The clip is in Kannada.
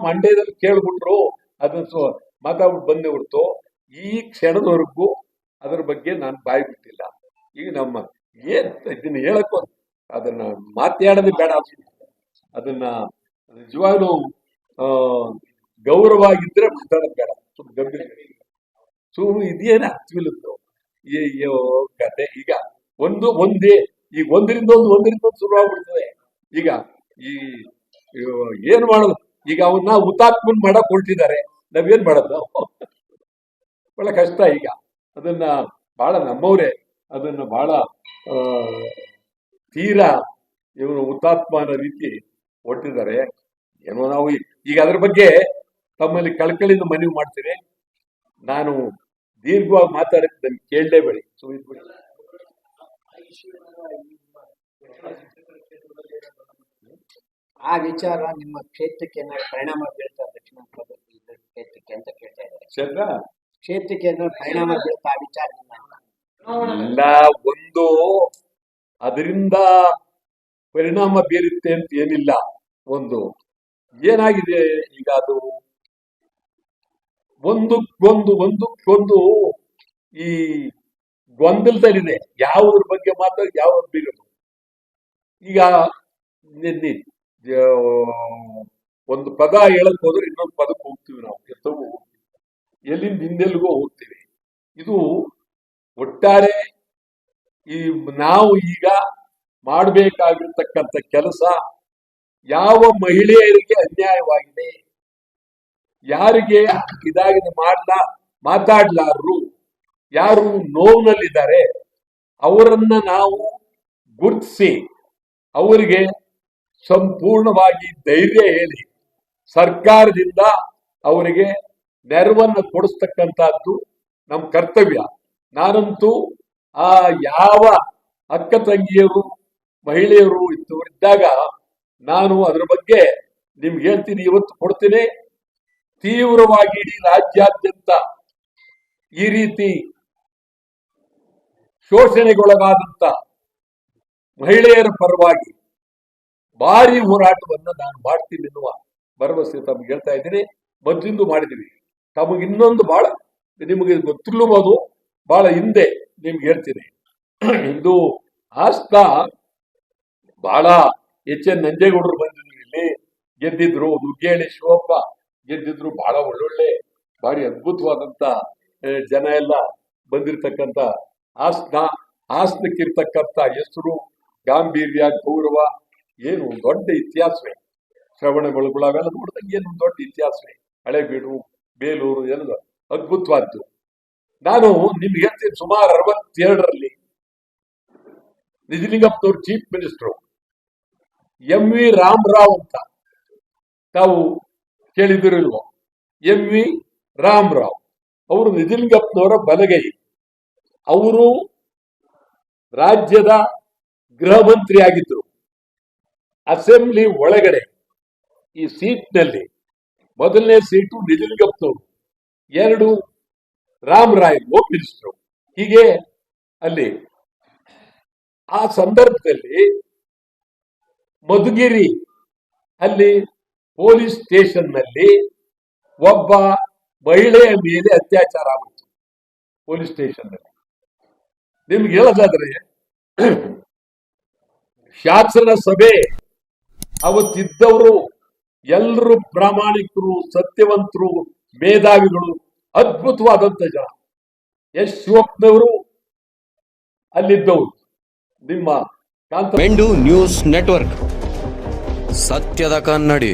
ಮಂಡ್ಯದಲ್ಲಿ ಕೇಳ್ಬಿಟ್ರು ಅದನ್ನ ಮಾತಾಡ್ಬಿಟ್ಟು ಬಂದೆ ಹೊರತು ಈ ಕ್ಷಣದವರೆಗೂ ಅದರ ಬಗ್ಗೆ ನಾನು ಬಾಯಿ ಬಿಟ್ಟಿಲ್ಲ. ಈಗ ನಮ್ಮ ಇದನ್ನ ಹೇಳಕ್ಕೂ ಅದನ್ನ ಮಾತಾಡೋದೇ ಬೇಡ ಅನ್ಸುತ್ತೆ. ಅದನ್ನ ನಿಜವಾಗ್ಲೂ ಗೌರವಾಗಿದ್ರೆ ಮಾತಾಡೋದು ಬೇಡ. ಗಂಭೀರ ಇದೇನ ಅರ್ಥವಿಲ್ಲದ್ದು ಕತೆ. ಈಗ ಒಂದೇ ಈಗ ಒಂದರಿಂದ ಒಂದು ಶುರು ಆಗ್ಬಿಡ್ತದೆ. ಈಗ ಈ ಏನ್ ಮಾಡೋದು? ಈಗ ಅವನ್ನ ಹುತಾತ್ಮನ್ ಮಾಡಕ್ ಹೊರಟಿದ್ದಾರೆ, ನಾವೇನ್ ಮಾಡೋದು? ಬಹಳ ಕಷ್ಟ. ಈಗ ಅದನ್ನ ಬಹಳ ನಮ್ಮವ್ರೆ ಅದನ್ನ ಬಹಳ ತೀರಾ ಇವನು ಹುತಾತ್ಮ ಅನ್ನೋ ರೀತಿ ಹೊರಟಿದ್ದಾರೆ. ಏನೋ ನಾವು ಈಗ ಅದ್ರ ಬಗ್ಗೆ ತಮ್ಮಲ್ಲಿ ಕಳಕಳಿಯಿಂದ ಮನವಿ ಮಾಡ್ತೀನಿ. ನಾನು ದೀರ್ಘವಾಗಿ ಮಾತಾಡಕ್ಕೆ ನನ್ಗೆ ಕೇಳಲೇಬೇಡಿ, ಸುಮಿತ್ಬಿಡಿ. ಆ ವಿಚಾರ ನಿಮ್ಮ ಕ್ಷೇತ್ರಕ್ಕೆ ಪರಿಣಾಮ ಬೀಳ್ತಾ ದಕ್ಷಿಣ ಕ್ಷೇತ್ರಕ್ಕೆ ಅಂತ ಕೇಳ್ತಾ ಇದ್ದಾರೆ. ಕ್ಷೇತ್ರಕ್ಕೆ ಪರಿಣಾಮ ಬೀಳ್ತಾ ಆ ವಿಚಾರದಿಂದ ಎಲ್ಲ ಒಂದು ಅದರಿಂದ ಪರಿಣಾಮ ಬೀರುತ್ತೆ ಅಂತ ಏನಿಲ್ಲ. ಒಂದು ಏನಾಗಿದೆ ಈಗ ಅದು ಒಂದಕ್ಕೊಂದು ಈ ಗೊಂದಲದಲ್ಲಿದೆ. ಯಾವುದ್ರ ಬಗ್ಗೆ ಮಾತ್ರ ಯಾವ್ದು ಬೀರೋದು. ಈಗ ಒಂದು ಪದ ಹೇಳಕ್ ಹೋದ್ರೆ ಇನ್ನೊಂದು ಪದಕ್ಕೆ ಹೋಗ್ತೀವಿ ನಾವು, ಎತ್ತವೂ ಹೋಗ್ತೀವಿ, ಎಲ್ಲಿಂದ ಹಿಂದೆಲ್ಗೋ ಹೋಗ್ತೀವಿ. ಇದು ಒಟ್ಟಾರೆ ಈ ನಾವು ಈಗ ಮಾಡಬೇಕಾಗಿರ್ತಕ್ಕಂಥ ಕೆಲಸ ಯಾವ ಮಹಿಳೆಯರಿಗೆ ಅನ್ಯಾಯವಾಗಿದೆ, ಯಾರಿಗೆ ಇದಾಗಿದೆ ಮಾತಾಡ್ಲಾರರು, ಯಾರು ನೋವಿನಲ್ಲಿದ್ದಾರೆ ಅವರನ್ನ ನಾವು ಗುರುತಿಸಿ ಅವರಿಗೆ ಸಂಪೂರ್ಣವಾಗಿ ಧೈರ್ಯ ಹೇಳಿ ಸರ್ಕಾರದಿಂದ ಅವರಿಗೆ ನೆರವನ್ನು ಕೊಡಿಸ್ತಕ್ಕಂಥದ್ದು ನಮ್ಮ ಕರ್ತವ್ಯ. ನಾನಂತೂ ಆ ಯಾವ ಅಕ್ಕ ತಂಗಿಯರು ಮಹಿಳೆಯರು ಇದ್ದಾಗ ನಾನು ಅದರ ಬಗ್ಗೆ ನಿಮ್ಗೆ ಹೇಳ್ತೀನಿ, ಇವತ್ತು ಕೊಡ್ತೀನಿ. ತೀವ್ರವಾಗಿ ಇಡೀ ರಾಜ್ಯಾದ್ಯಂತ ಈ ರೀತಿ ಶೋಷಣೆಗೊಳಗಾದಂತ ಮಹಿಳೆಯರ ಪರವಾಗಿ ಭಾರಿ ಹೋರಾಟವನ್ನ ನಾನು ಮಾಡ್ತೀನಿ ಎನ್ನುವ ಭರವಸೆ ತಮ್ಗೆ ಹೇಳ್ತಾ ಇದ್ದೀನಿ. ಮೊದಲಿಂದು ಮಾಡಿದೀವಿ. ತಮಗೆ ಇನ್ನೊಂದು ಬಹಳ ನಿಮಗೆ ಗೊತ್ತಿಲ್ಲಬಹುದು, ಬಹಳ ಹಿಂದೆ ನಿಮ್ಗೆ ಹೇಳ್ತೀನಿ. ಇಂದು ಆಸ್ತಾ ಬಹಳ ಎನ್ ನಂಜೇಗೌಡರು ಬಂದಿದ್ರು, ಇಲ್ಲಿ ಗೆದ್ದಿದ್ರು. ನುಗ್ಗೇಳಿ ಶಿವಪ್ಪ ಗೆದ್ದಿದ್ರು. ಬಹಳ ಒಳ್ಳೊಳ್ಳೆ ಭಾರಿ ಅದ್ಭುತವಾದಂತ ಜನ ಎಲ್ಲ ಬಂದಿರತಕ್ಕಂತ ಹಾಸನಕ್ಕಿರ್ತಕ್ಕಂಥ ಹೆಸರು, ಗಾಂಭೀರ್ಯ, ಗೌರವ ಏನು ದೊಡ್ಡ ಇತಿಹಾಸವೇ. ಶ್ರವಣ ಬೆಳಗುಳ ಅವೆಲ್ಲ ನೋಡಿದಾಗ ಏನು ದೊಡ್ಡ ಇತಿಹಾಸವೇ. ಹಳೆಬೀಡು, ಬೇಲೂರು ಎಲ್ಲ ಅದ್ಭುತವಾದ್ದು. ನಾನು ನಿಮ್ಗೆ ಹೇಳ್ತೀನಿ, ಸುಮಾರು 62ರಲ್ಲಿ ನಿಜಲಿಂಗಪ್ಪನವ್ರು ಚೀಫ್ ಮಿನಿಸ್ಟರ್ MV ರಾಮರಾವ್ ಅಂತ ತಾವು ಕೇಳಿದಿರಲ್ವೋ? MV ರಾಮರಾವ್ ಅವರು ನಿಜಲಿಂಗಪ್ಪನವರ ಬಲಗೈ. ಅವರು ರಾಜ್ಯದ ಗೃಹ ಮಂತ್ರಿ ಆಗಿದ್ರು. ಅಸೆಂಬ್ಲಿ ಒಳಗಡೆ ಈ ಸೀಟ್ನಲ್ಲಿ ಮೊದಲನೇ ಸೀಟು ನಿಜಲಿಂಗಪ್ಪನವರು, 2 ರಾಮರಾಯ್ ಹೋಮ್ ಮಿನಿಸ್ಟರ್. ಹೀಗೆ ಅಲ್ಲಿ ಆ ಸಂದರ್ಭದಲ್ಲಿ ಮಧುಗಿರಿ ಅಲ್ಲಿ ಪೊಲೀಸ್ ಸ್ಟೇಷನ್ ನಲ್ಲಿ ಒಬ್ಬ ಮಹಿಳೆಯ ಮೇಲೆ ಅತ್ಯಾಚಾರ ಆಗುತ್ತೆ. ಪೊಲೀಸ್ ಸ್ಟೇಷನ್ ನಲ್ಲಿ ನಿಮ್ಗೆ ಹೇಳೋದಾದ್ರೆ, ಶಾಸನ ಸಭೆ ಅವತ್ತಿದ್ದವರು ಎಲ್ಲರೂ ಪ್ರಾಮಾಣಿಕರು, ಸತ್ಯವಂತರು, ಮೇಧಾವಿಗಳು, ಅದ್ಭುತವಾದಂತ ಜನ. ಎಸ್ ಶಿವಪ್ಪನವರು ಅಲ್ಲಿದ್ದವರು. ನಿಮ್ಮ ಮೆಂಡು ನ್ಯೂಸ್ ನೆಟ್ವರ್ಕ್, ಸತ್ಯದ ಕನ್ನಡಿ.